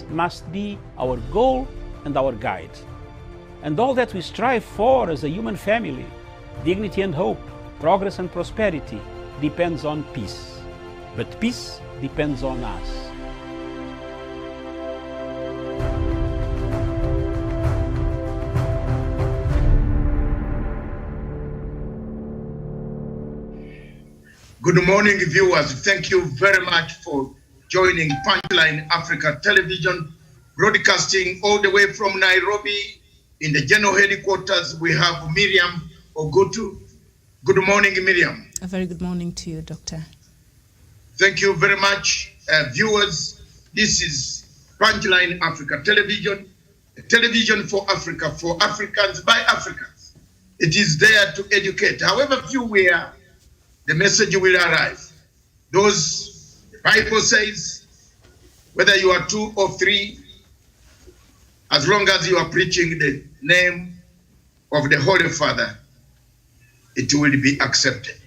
must be our goal and our guide. And all that we strive for as a human family, dignity and hope, progress and prosperity, depends on peace. But peace depends on us. Good morning, viewers. Thank you very much for joining Punchline Africa Television, broadcasting all the way from Nairobi. In the general headquarters, we have Miriam Ogutu. Good morning, Miriam. A very good morning to you, Doctor. Thank you very much, viewers. This is Punchline Africa Television, a television for Africa, for Africans, by Africans. It is there to educate. However few we are, the message will arrive. Those, the Bible says, whether you are 2 or 3, as long as you are preaching the name of the Holy Father, it will be accepted.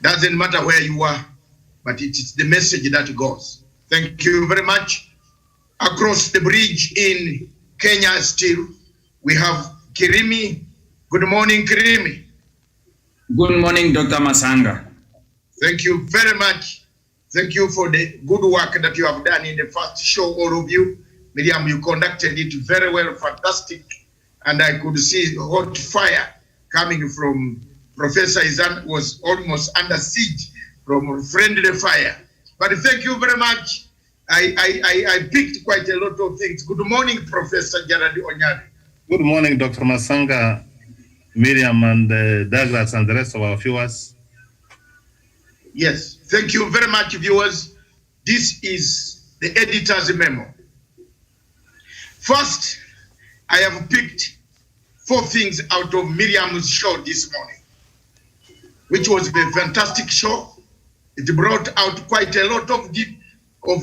Doesn't matter where you are, but it is the message that goes. Thank you very much. Across the bridge in Kenya still, we have Kirimi. Good morning, Kirimi. Good morning, Dr. Masanga. Thank you very much. Thank you for the good work that you have done in the first show, all of you. Miriam, you conducted it very well, fantastic. And I could see hot fire coming from Professor Izan, was almost under siege from friendly fire. But thank you very much. I picked quite a lot of things. Good morning, Professor Jaradi Onyari. Good morning, Dr. Masanga, Miriam, and Douglas, and the rest of our viewers. Yes, thank you very much, viewers. This is the editor's memo. First, I have picked 4 things out of Miriam's show this morning, which was a fantastic show. It brought out quite a lot of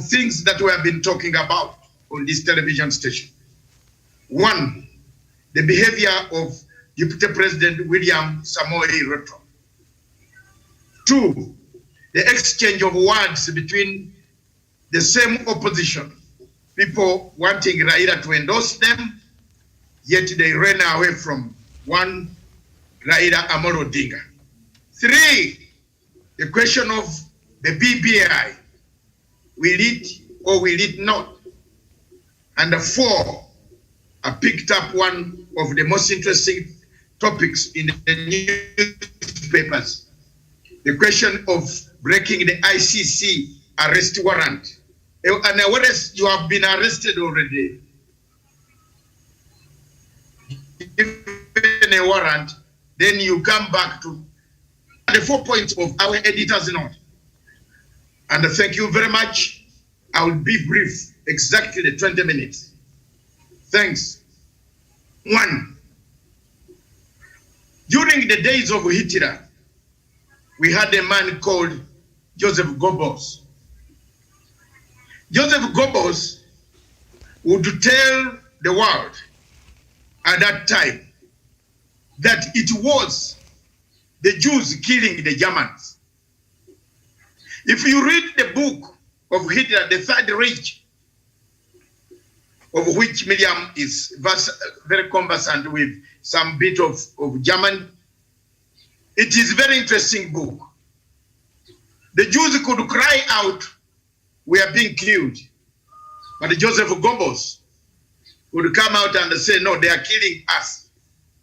things that we have been talking about on this television station. 1, the behavior of Deputy President William Samoei Ruto. 2, the exchange of words between the same opposition, people wanting Raila to endorse them, yet they ran away from one Raila Amolo Odinga. 3, the question of the BBI, will it or will it not? And 4, I picked up one of the most interesting topics in the newspapers, the question of breaking the ICC arrest warrant. And whereas you have been arrested already, given a warrant, then you come back to the 4 points of our editor's note. And thank you very much. I will be brief, exactly the 20 minutes. Thanks. 1, during the days of Hitler, we had a man called Joseph Goebbels. Joseph Goebbels would tell the world at that time that it was the Jews killing the Germans. If you read the book of Hitler, The Third Reich, of which Miriam is very conversant with some bit of German, it is a very interesting book. The Jews could cry out, we are being killed. But Joseph Goebbels would come out and say, no, they are killing us.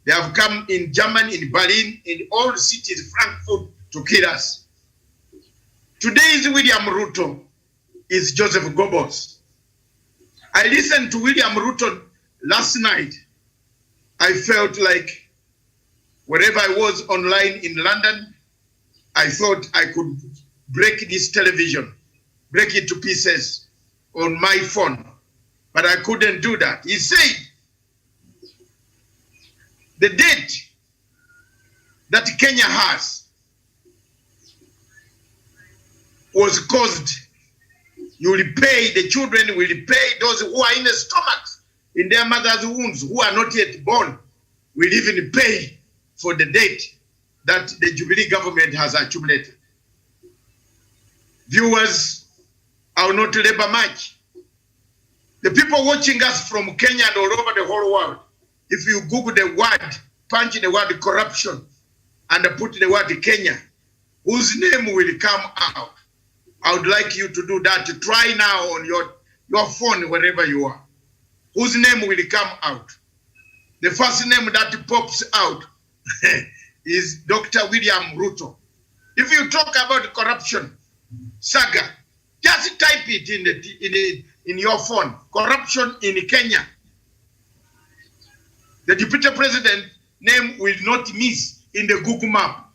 They have come in Germany, in Berlin, in all cities, Frankfurt, to kill us. Today's William Ruto is Joseph Goebbels. I listened to William Ruto last night. I felt like wherever I was online in London, I thought I could break this television, break it to pieces on my phone, but I couldn't do that. He said the debt that Kenya has was caused. You will pay, the children will pay, those who are in the stomachs, in their mother's wombs, who are not yet born, will even pay for the debt that the Jubilee government has accumulated. Viewers, I will not labor much. The people watching us from Kenya and all over the whole world, if you Google the word, punch in the word corruption, and put the word Kenya, whose name will come out? I would like you to do that. Try now on your phone, wherever you are. Whose name will come out? The first name that pops out is Dr. William Ruto. If you talk about corruption saga, just type it in your phone. Corruption in Kenya. The deputy president name will not miss in the Google map.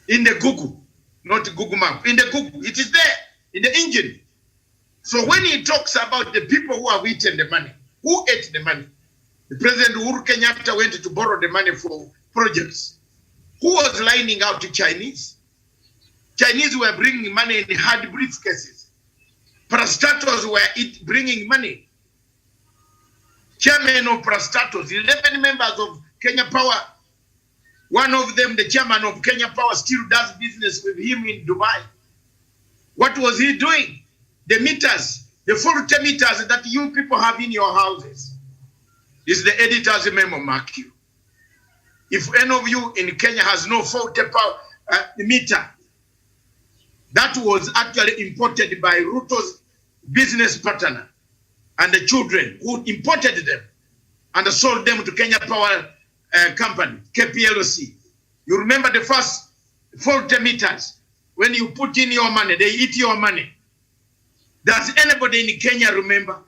In the Google, not Google map. In the Google, it is there in the engine. So when he talks about the people who have eaten the money, who ate the money? The President Uhuru Kenyatta went to borrow the money for projects. Who was lining out to Chinese? Chinese were bringing money in hard briefcases. Parastatos were bringing money. Chairman of Parastatos, 11 members of Kenya Power. One of them, the chairman of Kenya Power, still does business with him in Dubai. What was he doing? The meters, the faulty meters that you people have in your houses, is the editor's memo, mark you. If any of you in Kenya has no faulty meter, that was actually imported by Ruto's business partner and the children who imported them and sold them to Kenya Power Company, KPLC. You remember the first faulty meters? When you put in your money, they eat your money. Does anybody in Kenya remember?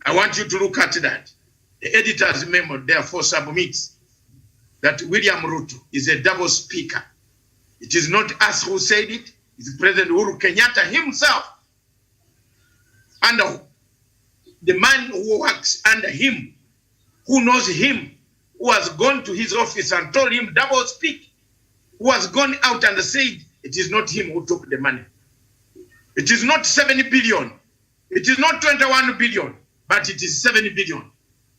I want you to look at that. The editor's memo therefore submits that William Ruto is a double speaker. It is not us who said it. It's President Uhuru Kenyatta himself. And the man who works under him, who knows him, who has gone to his office and told him double speak, who has gone out and said it is not him who took the money. It is not 70 billion. It is not 21 billion, but it is 70 billion.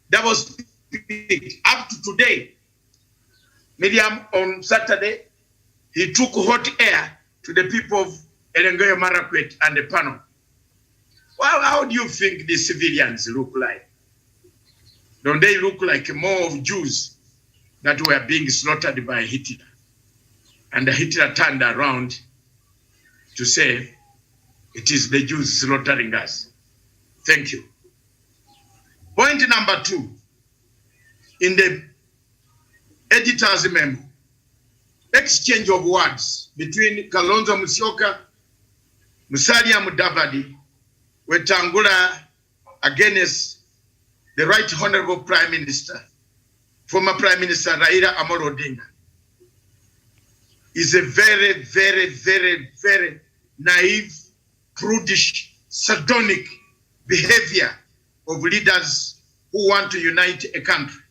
Double speak. Up to today, Miriam, on Saturday, he took hot air to the people of Elengoyo Marakwet and the panel. Well, how do you think the civilians look like? Don't they look like more of Jews that were being slaughtered by Hitler? And Hitler turned around to say, it is the Jews slaughtering us. Thank you. Point number 2, in the editor's memo, exchange of words between Kalonzo Musyoka, Musalia Mudavadi, Wetangula against the Right Honorable Prime Minister, former Prime Minister Raila Amolo Odinga, is a very, very, very, very naive, prudish, sardonic behavior of leaders who want to unite a country.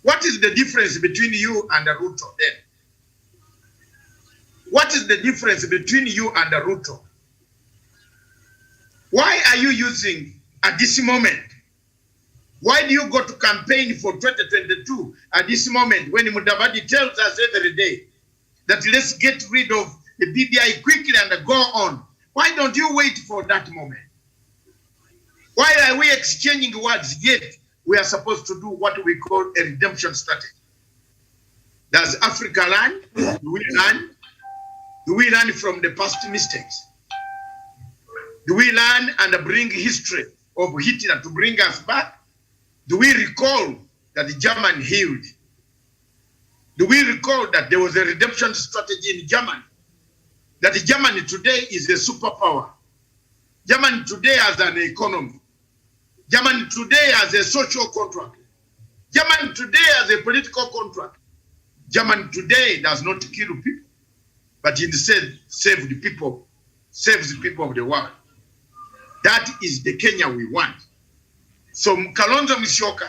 What is the difference between you and Ruto then? What is the difference between you and Ruto? Why are you using at this moment? Why do you go to campaign for 2022 at this moment when Mudavadi tells us every day that let's get rid of the BBI quickly and go on? Why don't you wait for that moment? Why are we exchanging words yet we are supposed to do what we call a redemption strategy? Does Africa learn? Do we learn? Do we learn from the past mistakes? Do we learn and bring history of Hitler to bring us back? Do we recall that the German healed? Do we recall that there was a redemption strategy in Germany? That Germany today is a superpower. Germany today has an economy. Germany today has a social contract. Germany today has a political contract. Germany today does not kill people, but instead saves the people of the world. That is the Kenya we want. So Kalonzo Musyoka,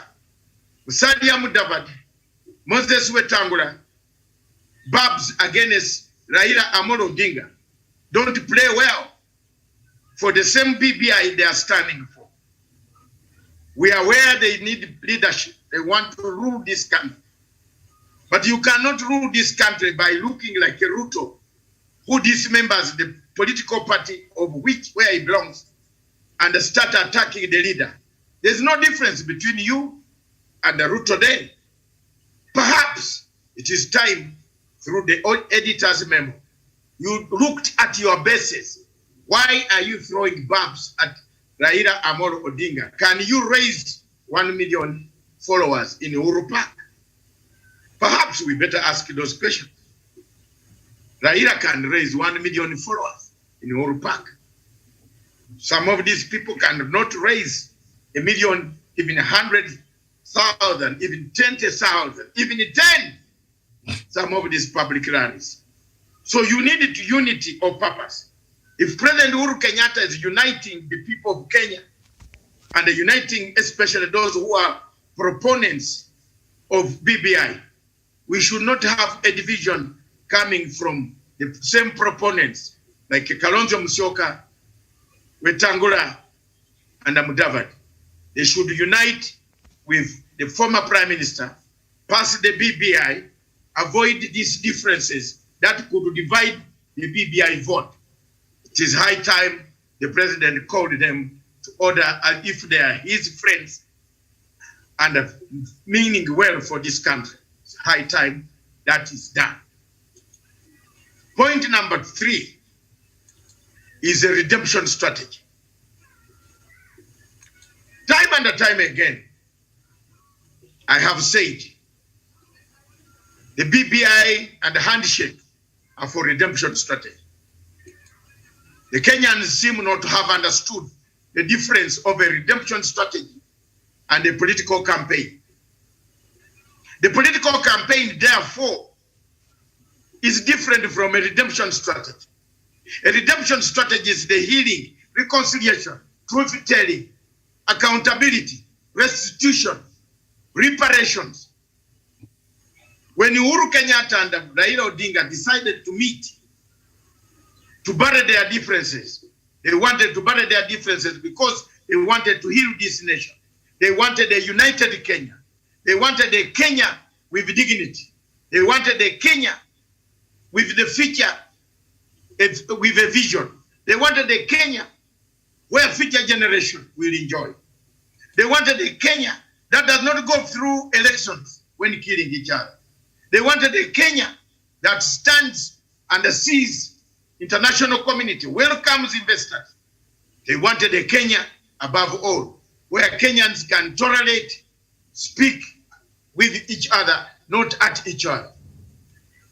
Musalia Mudavadi, Moses Wetangula, Babs against Raila Amolo Odinga don't play well for the same BBI they are standing for. We are where they need leadership. They want to rule this country. But you cannot rule this country by looking like a Ruto who dismembers the political party of where he belongs and start attacking the leader. There's no difference between you and the Ruto then. Perhaps it is time, through the editor's memo, you looked at your bases. Why are you throwing bombs at Raila Amolo Odinga? Can you raise 1 million followers in Uhuru Park? Perhaps we better ask those questions. Raila can raise 1 million followers in Uhuru Park. Some of these people cannot raise 1 million, even 100,000, even 20,000, even 10. Some of these public rallies. So you need unity of purpose. If President Uhuru Kenyatta is uniting the people of Kenya and uniting especially those who are proponents of BBI, we should not have a division coming from the same proponents like Kalonzo Musyoka, Wetangula, and Mudavadi. They should unite with the former Prime Minister, pass the BBI, avoid these differences that could divide the BBI vote. It is high time the president called them to order, and if they are his friends and meaning well for this country, it's high time that is done. Point number 3 is a redemption strategy. Time and time again, I have said the BBI and the handshake are for redemption strategy. The Kenyans seem not to have understood the difference of a redemption strategy and a political campaign. The political campaign, therefore, is different from a redemption strategy. A redemption strategy is the healing, reconciliation, truth-telling, accountability, restitution, reparations. When Uhuru Kenyatta and Raila Odinga decided to meet to bury their differences, they wanted to bury their differences because they wanted to heal this nation. They wanted a united Kenya. They wanted a Kenya with dignity. They wanted a Kenya with the future, with a vision. They wanted a Kenya where future generation will enjoy. They wanted a Kenya that does not go through elections when killing each other. They wanted a Kenya that stands and sees international community, welcomes investors. They wanted a Kenya above all, where Kenyans can tolerate, speak with each other, not at each other.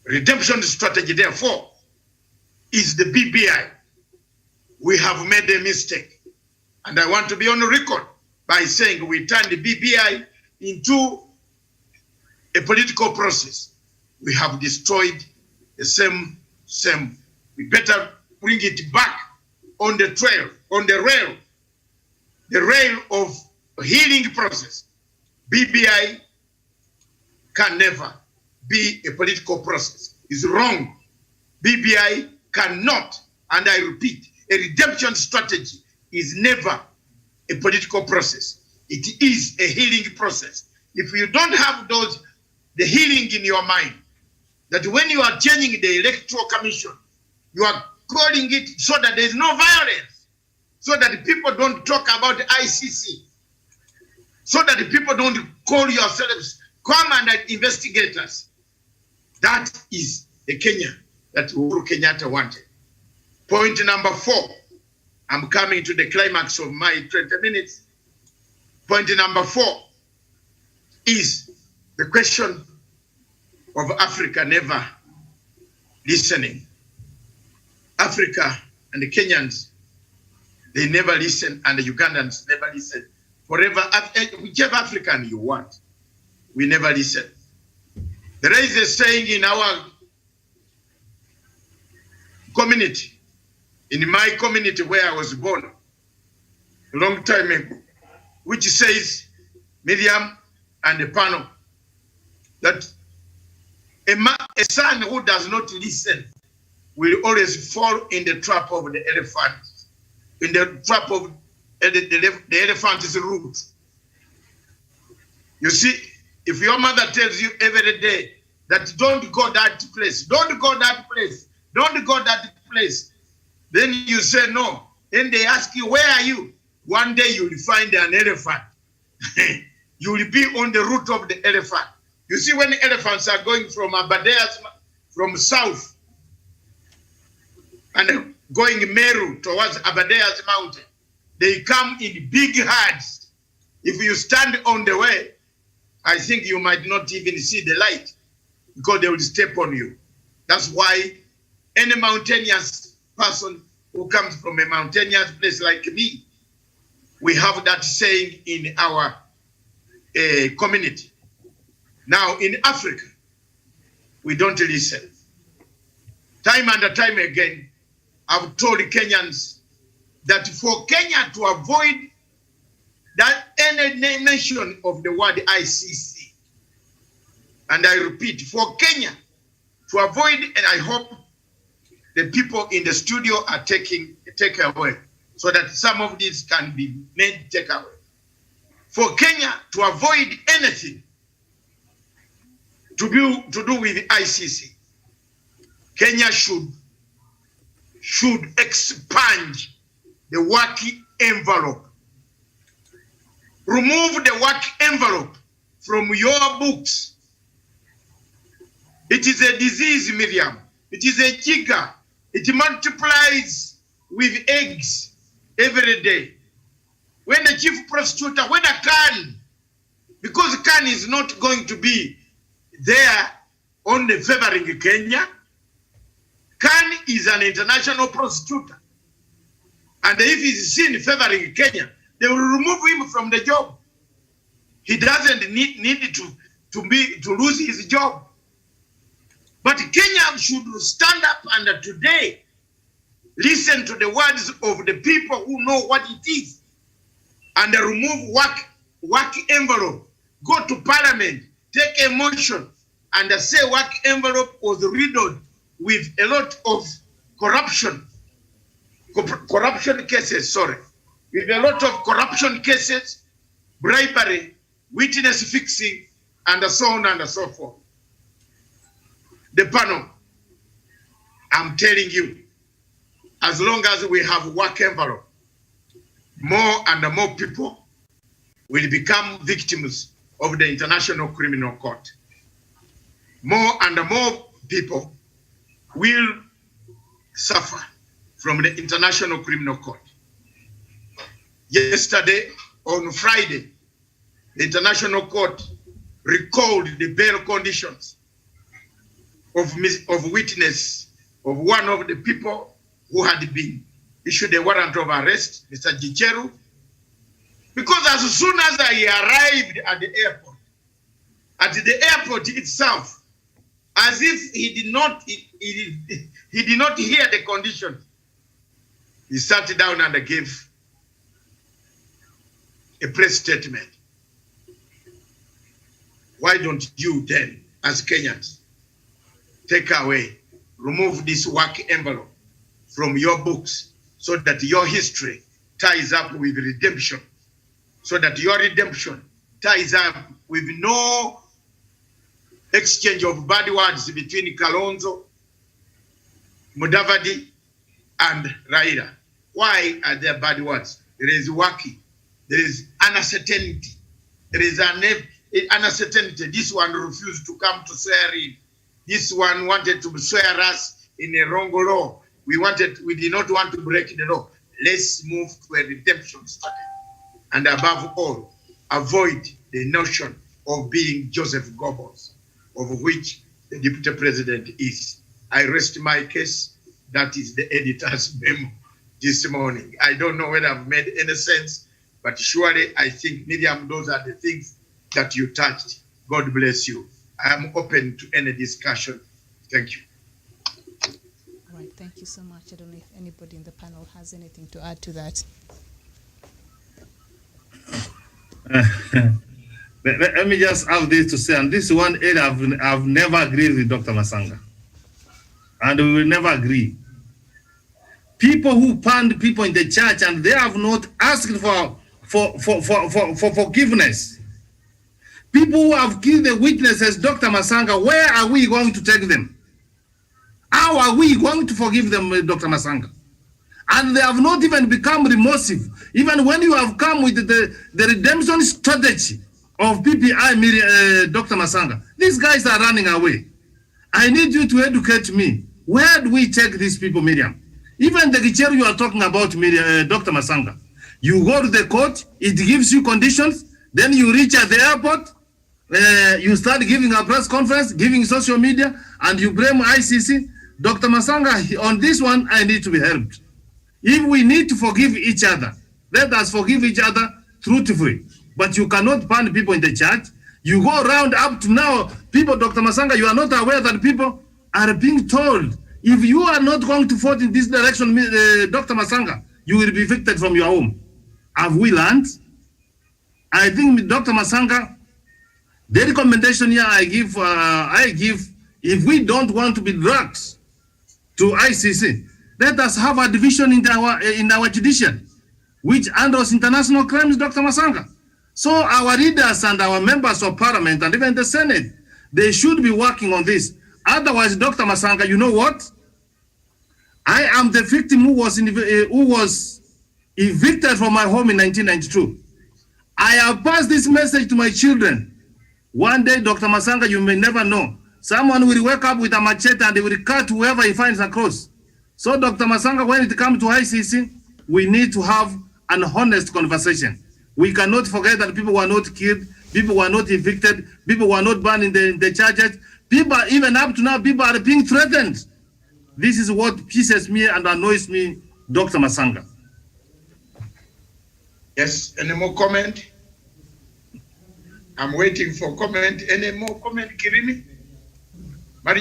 Redemption strategy, therefore, is the BBI. We have made a mistake. And I want to be on record by saying we turned the BBI into a political process. We have destroyed the same. We better bring it back on the trail, on the rail of healing process. BBI can never be a political process. It's wrong. BBI cannot, and I repeat, a redemption strategy is never a political process. It is a healing process. If you don't have the healing in your mind, that when you are changing the electoral commission, you are calling it so that there is no violence, so that people don't talk about the ICC, so that the people don't call yourselves command investigators. That is the Kenya that Uhuru Kenyatta wanted. Point number 4. I'm coming to the climax of my 20 minutes. Point number 4 is the question of Africa never listening. Africa and the Kenyans, they never listen, and the Ugandans never listen. Forever, whichever African you want, we never listen. There is a saying in our community, in my community where I was born, a long time ago, which says, Miriam and the panel, that a son who does not listen will always fall in the trap of the elephant, in the trap of the elephant's root. You see, if your mother tells you every day that don't go that place, don't go that place, don't go that place, Then you say no. Then they ask you, where are you? One day you will find an elephant. You will be on the route of the elephant. You see, when elephants are going from Abadeas, from south, and going Meru towards Abadeas mountain, they come in big herds. If you stand on the way, I think you might not even see the light because they will step on you. That's why any mountainous person who comes from a mountainous place like me, we have that saying in our community. Now in Africa, we don't listen. Time and time again, I've told Kenyans that for Kenya to avoid that any mention of the word ICC, and I repeat, for Kenya to avoid, and I hope the people in the studio are taking away so that some of these can be made takeaway. For Kenya to avoid anything to do with ICC, Kenya should expunge the working envelope. Remove the work envelope from your books. It is a disease, Miriam. It is a jigger. It multiplies with eggs every day. When the chief prosecutor, when a Khan, because Khan is not going to be there only favoring Kenya, Khan is an international prosecutor. And if he's seen favoring Kenya, they will remove him from the job. He doesn't need to lose his job. But Kenya should stand up and today listen to the words of the people who know what it is and remove work envelope. Go to parliament, take a motion and say work envelope was riddled with a lot of corruption cases, with a lot of corruption cases, bribery, witness fixing, and so on and so forth. The panel, I'm telling you, as long as we have work envelope, more and more people will become victims of the International Criminal Court. More and more people will suffer from the International Criminal Court. Yesterday, on Friday, the International Court recalled the bail conditions of witness of one of the people who had been issued a warrant of arrest, Mr. Gicheru, because as soon as I arrived at the airport itself, as if he did not hear the conditions, he sat down and gave a press statement. Why don't you then, as Kenyans, take away, remove this work envelope from your books so that your history ties up with redemption, so that your redemption ties up with no exchange of bad words between Kalonzo, Mudavadi, and Raila. Why are there bad words? There is working, there is uncertainty, there is an uncertainty. This one refused to come to swear in. This one wanted to swear us in a wrong law. We did not want to break the law. Let's move to a redemption strategy. And above all, avoid the notion of being Joseph Goebbels, of which the deputy president is. I rest my case. That is the editor's memo this morning. I don't know whether I've made any sense, but surely I think, Miriam, those are the things that you touched. God bless you. I am open to any discussion. Thank you. All right, thank you so much. I don't know if anybody in the panel has anything to add to that. Let me just have this to say, and this is one area I've never agreed with Dr. Masanga, and we will never agree. People who pound people in the church and they have not asked for forgiveness. People who have killed the witnesses, Dr. Masanga, where are we going to take them? How are we going to forgive them, Dr. Masanga? And they have not even become remorseful. Even when you have come with the redemption strategy of PPI, Dr. Masanga, these guys are running away. I need you to educate me. Where do we take these people, Miriam? Even the Gicheru you are talking about, Dr. Masanga, you go to the court, it gives you conditions, then you reach at the airport, you start giving a press conference, giving social media, and you blame ICC. Dr. Masanga, on this one, I need to be helped. If we need to forgive each other, let us forgive each other truthfully. But you cannot ban people in the church. You go around up to now, people, Dr. Masanga, you are not aware that people are being told, if you are not going to vote in this direction, Dr. Masanga, you will be evicted from your home. Have we learned? I think, Dr. Masanga, the recommendation here I give, if we don't want to be dragged to ICC, let us have a division in our judiciary, which handles international crimes, Dr. Masanga. So our leaders and our members of parliament and even the Senate, they should be working on this. Otherwise, Dr. Masanga, you know what? I am the victim who was evicted from my home in 1992. I have passed this message to my children. One day, Dr. Masanga, you may never know. Someone will wake up with a machete and they will cut whoever he finds across. So, Dr. Masanga, when it comes to ICC, we need to have an honest conversation. We cannot forget that people were not killed, people were not evicted, people were not banned in the churches. People, even up to now, people are being threatened. This is what pisses me and annoys me, Dr. Masanga. Yes, any more comment? I'm waiting for comment. Any more comment, Kirimi?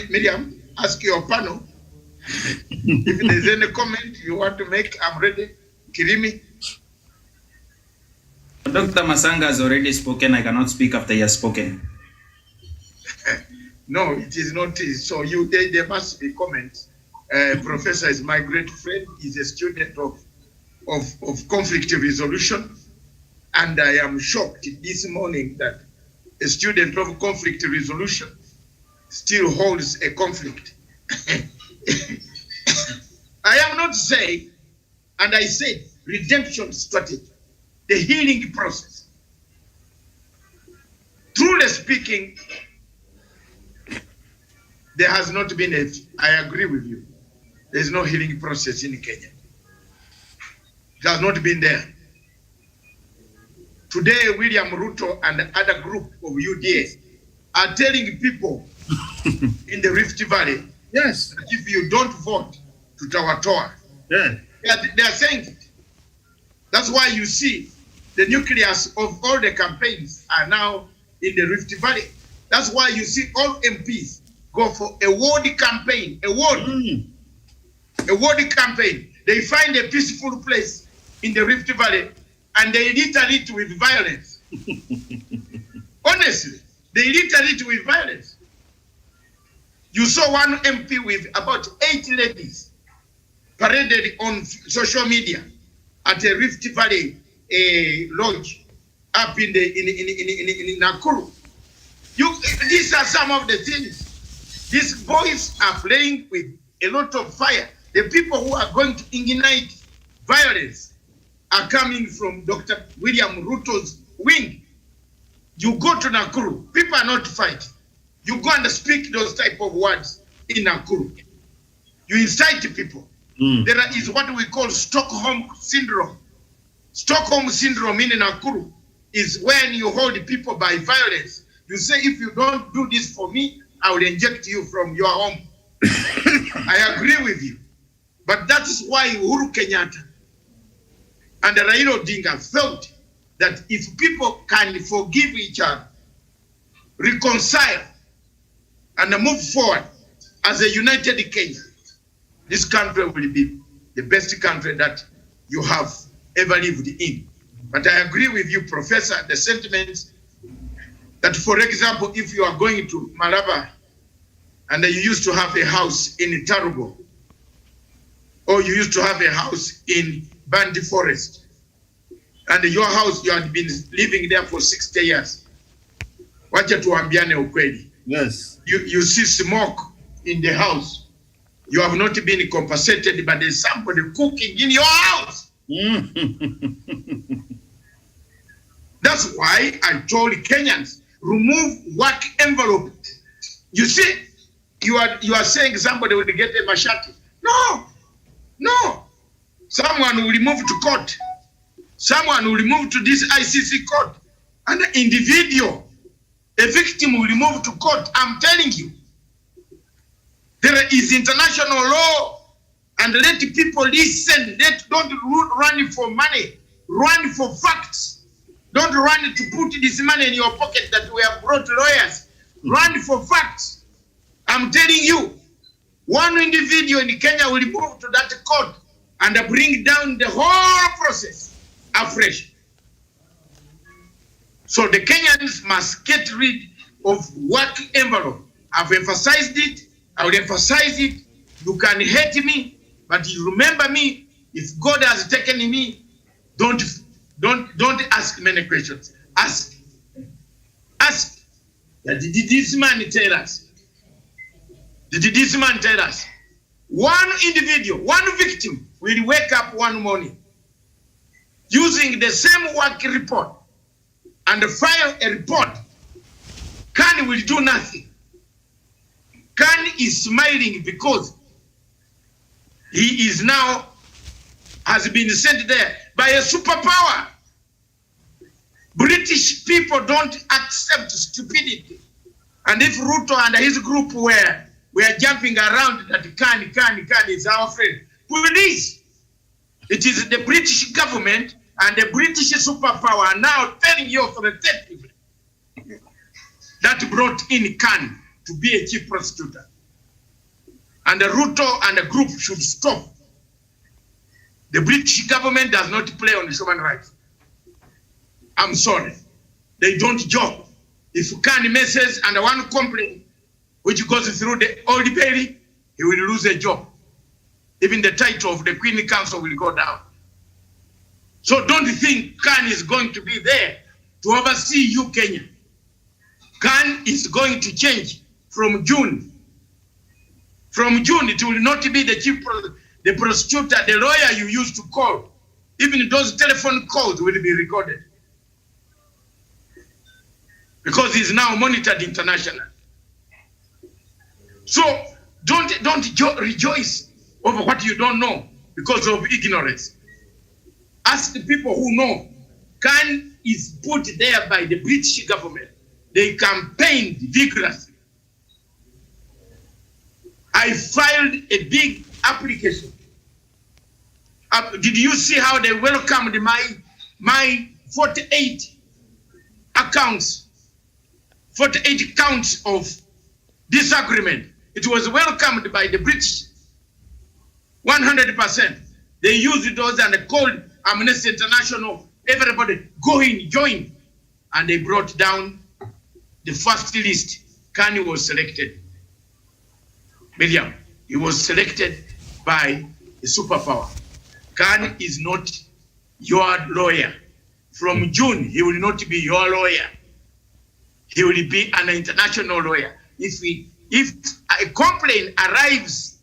Miriam, ask your panel. If there's any comment you want to make, I'm ready. Kirimi? Dr. Masanga has already spoken. I cannot speak after he has spoken. No, it is not. So there must be comments. Professor is my great friend. He's a student of conflict resolution. And I am shocked this morning that a student of conflict resolution still holds a conflict. I am not saying, and I said, redemption strategy, the healing process. Truly speaking, there has not been I agree with you. There's no healing process in Kenya. It has not been there. Today, William Ruto and the other group of UDA are telling people in the Rift Valley, yes, that if you don't vote to Tawatoa, yeah, they are saying it. That's why you see the nucleus of all the campaigns are now in the Rift Valley. That's why you see all MPs go for a ward campaign, a ward campaign. They find a peaceful place in the Rift Valley and they litter it with violence. Honestly, they litter it with violence. You saw one MP with about 8 ladies paraded on social media at a Rift Valley lodge up in Nakuru. These are some of the things. These boys are playing with a lot of fire. The people who are going to ignite violence are coming from Dr. William Ruto's wing. You go to Nakuru, people are not fighting. You go and speak those type of words in Nakuru. You incite people. There is what we call Stockholm Syndrome. Stockholm Syndrome in Nakuru is when you hold people by violence. You say, if you don't do this for me, I will inject you from your home. I agree with you. But that is why Uhuru Kenyatta and Raila Odinga felt that if people can forgive each other, reconcile, and move forward as a united Kenya, this country will be the best country that you have ever lived in. But I agree with you, Professor, the sentiments that, for example, if you are going to Malaba and you used to have a house in Tarugo, or you used to have a house in Bandi Forest, and your house, you had been living there for 60 years. Wacha tuambiane ukweli. Yes. You see smoke in the house. You have not been compensated, but there's somebody cooking in your house. That's why I told Kenyans, remove work envelope. You see, you are saying somebody will get a machete. No. Someone will move to court. Someone will move to this ICC court. An individual, a victim will move to court. I'm telling you. There is international law, and let people listen. Don't run for money. Run for facts. Don't run to put this money in your pocket that we have brought lawyers. Run for facts. I'm telling you, one individual in Kenya will move to that court and bring down the whole process afresh. So the Kenyans must get rid of work envelope. I've emphasized it. I will emphasize it. You can hate me, but you remember me. If God has taken me, don't ask many questions. Ask. Did this man tell us? Did this man tell us? One individual, one victim will wake up one morning using the same work report and file a report. Khan will do nothing. Khan is smiling because he is now has been sent there by a superpower. British people don't accept stupidity. And if Ruto and his group were jumping around that Khan is our friend, please, it is the British government and the British superpower now telling you authoritatively that brought in Khan to be a chief prosecutor. And the Ruto and the group should stop. The British government does not play on human rights. I'm sorry. They don't joke. If Khan messes and one complaint which goes through the Old Bailey, he will lose a job. Even the title of the Queen Council will go down. So don't think Khan is going to be there to oversee you, Kenya. Khan is going to change from June. From June, it will not be the prosecutor, the lawyer you used to call. Even those telephone calls will be recorded. Because he's now monitored internationally. So don't rejoice over what you don't know because of ignorance. Ask the people who know. Khan is put there by the British government. They campaigned vigorously. I filed a big application. Did you see how they welcomed my 48 accounts, 48 counts of disagreement? It was welcomed by the British, 100%. They used those and they called Amnesty International, everybody, go in, join. And they brought down the first list. Kanye was selected. Miriam, he was selected by a superpower. Khan is not your lawyer. From June, he will not be your lawyer. He will be an international lawyer. If a complaint arrives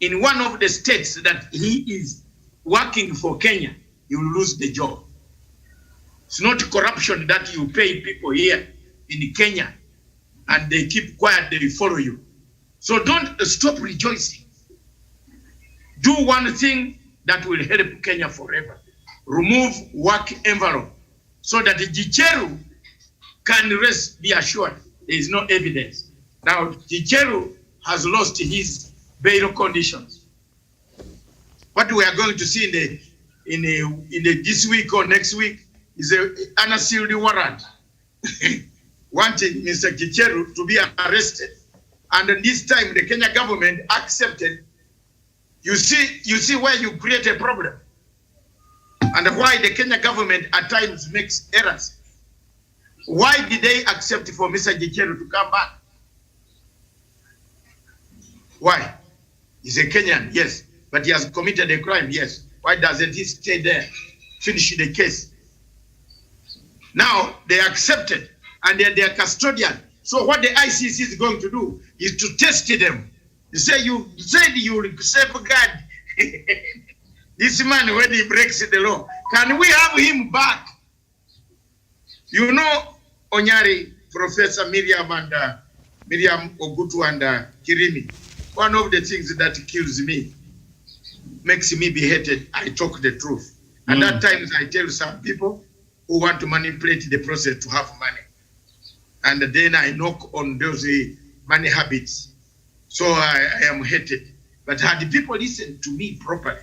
in one of the states that he is working for Kenya, he will lose the job. It's not corruption that you pay people here in Kenya and they keep quiet, they follow you. So don't stop rejoicing. Do one thing that will help Kenya forever. Remove work envelope so that the Gicheru can rest, be assured there is no evidence. Now, Gicheru has lost his bail conditions. What we are going to see in this week or next week is an unsealed warrant wanting Mr. Gicheru to be arrested. And this time, the Kenya government accepted. You see where you create a problem and why the Kenya government at times makes errors. Why did they accept for Mr. Gicheru to come back? Why? He's a Kenyan, yes, but he has committed a crime, yes. Why doesn't he stay there, finish the case? Now they accepted and they're custodian. So what the ICC is going to do is to test them You say you said you will safeguard this man when he breaks the law. Can we have him back? You know, Onyari, Professor Miriam and Miriam Ogutu and Kirimi, one of the things that kills me, makes me be hated, I talk the truth. And at times I tell some people who want to manipulate the process to have money. And then I knock on those money habits. So I am hated. But had the people listened to me properly,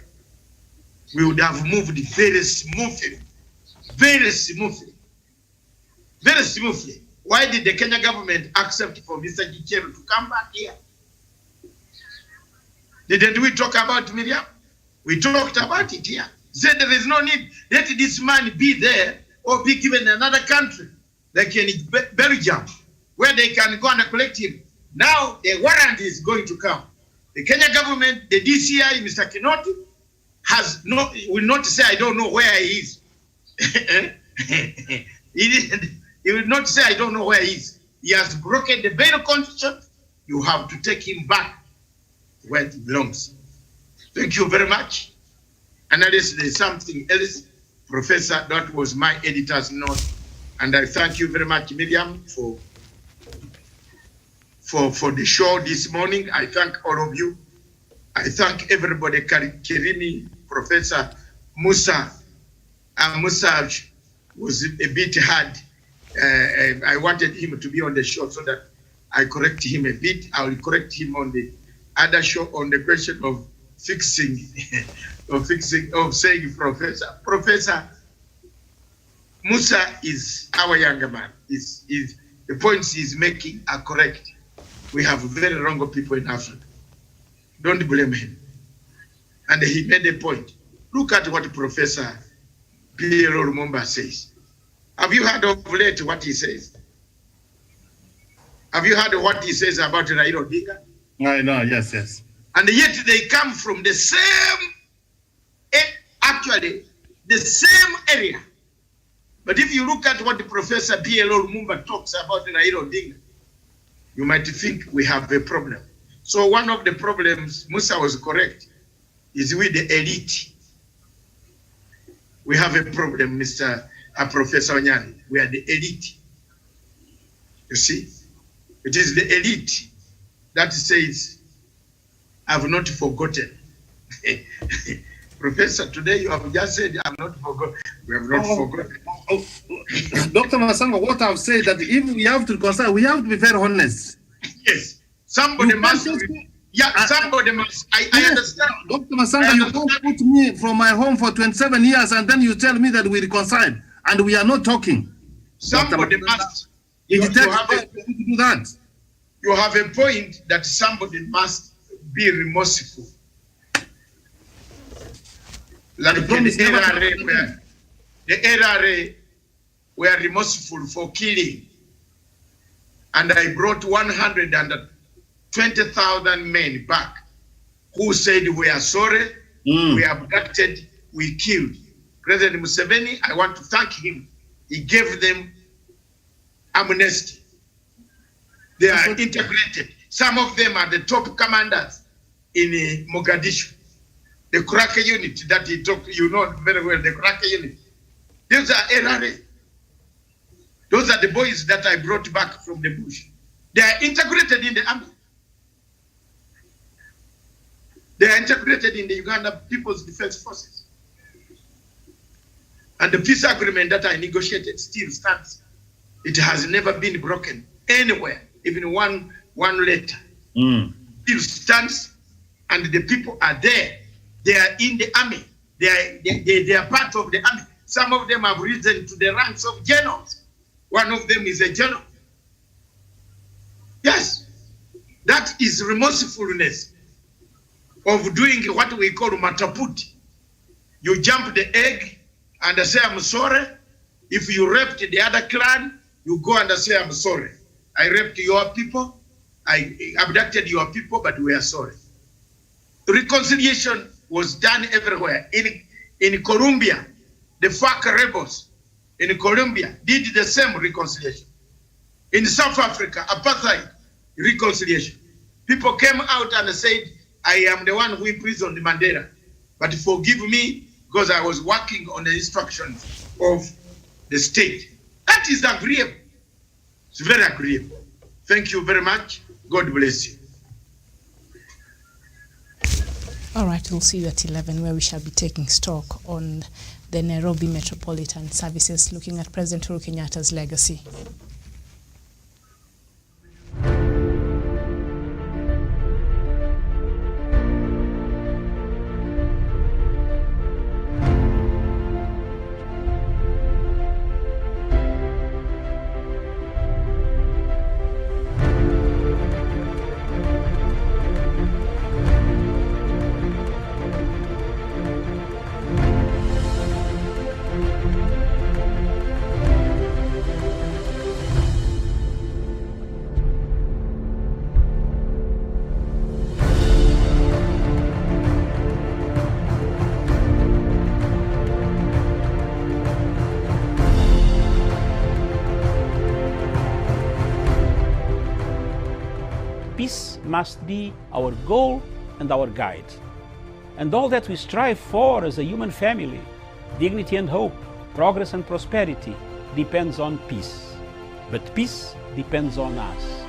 we would have moved very smoothly. Very smoothly. Very smoothly. Why did the Kenya government accept for Mr. Gicheru to come back here? Didn't we talk about Miriam? We talked about it here. Said there is no need. Let this man be there or be given another country, like in Belgium, where they can go and collect him. Now the warrant is going to come. The Kenya government, the DCI, Mr. Kinoti, will not say, I don't know where he is. He will not say, I don't know where he is. He has broken the bail constitution. You have to take him back where it belongs. Thank you very much. Unless there's something else, Professor, that was my editor's note. And I thank you very much, Miriam, for the show this morning. I thank all of you. I thank everybody, Kirimi, Professor Musa. Musa was a bit hard. I wanted him to be on the show so that I correct him a bit. I will correct him on the other show on the question of fixing, of saying Professor Musa is our younger man. The points he's making are correct. We have very wrong people in Africa. Don't blame him. And he made a point. Look at what Professor P.L.O. Lumumba says. Have you heard of late what he says? Have you heard of what he says about Raila Odinga? I know, yes. And yet they come from the same, actually, the same area. But if you look at what Professor P.L.O. Lumumba talks about Raila Odinga, you might think we have a problem. So one of the problems, Musa was correct, is with the elite. We have a problem, Professor Onyari. We are the elite. You see? It is the elite that says, I've not forgotten. Professor, today you have just said, I've not forgotten. We have not forgotten. Dr. Masanga, what I've said, that if we have to consider, we have to be very honest. Yes. Somebody must. Somebody must. I understand. Dr. Masanga, you can't put me from my home for 27 years and then you tell me that we reconciled and we are not talking. Somebody must. You have to do that. You have a point that somebody must be remorseful. Like the NRA were remorseful for killing. And I brought 120,000 men back who said we are sorry, we abducted, we killed. President Museveni, I want to thank him. He gave them amnesty. They are integrated. Some of them are the top commanders in Mogadishu. The cracker unit that he talked, you know very well, the cracker unit. Those are NRA. Those are the boys that I brought back from the bush. They are integrated in the army. They are integrated in the Uganda People's Defense Forces. And the peace agreement that I negotiated still stands. It has never been broken anywhere, even one letter. Still stands, and the people are there. They are in the army. They are part of the army. Some of them have risen to the ranks of generals. One of them is a general. Yes, that is remorsefulness of doing what we call mataputi. You jump the egg and say, I'm sorry. If you raped the other clan, you go and say, I'm sorry. I raped your people. I abducted your people, but we are sorry. Reconciliation was done everywhere. In Colombia, the FARC rebels in Colombia did the same reconciliation. In South Africa, apartheid, reconciliation. People came out and said, I am the one who imprisoned Mandela, but forgive me because I was working on the instructions of the state. That is agreeable. It's very agreeable. Thank you very much. God bless you. All right, we'll see you at 11, where we shall be taking stock on the Nairobi Metropolitan Services, looking at President Uhuru Kenyatta's legacy. Peace must be our goal and our guide. And all that we strive for as a human family, dignity and hope, progress and prosperity, depends on peace. But peace depends on us.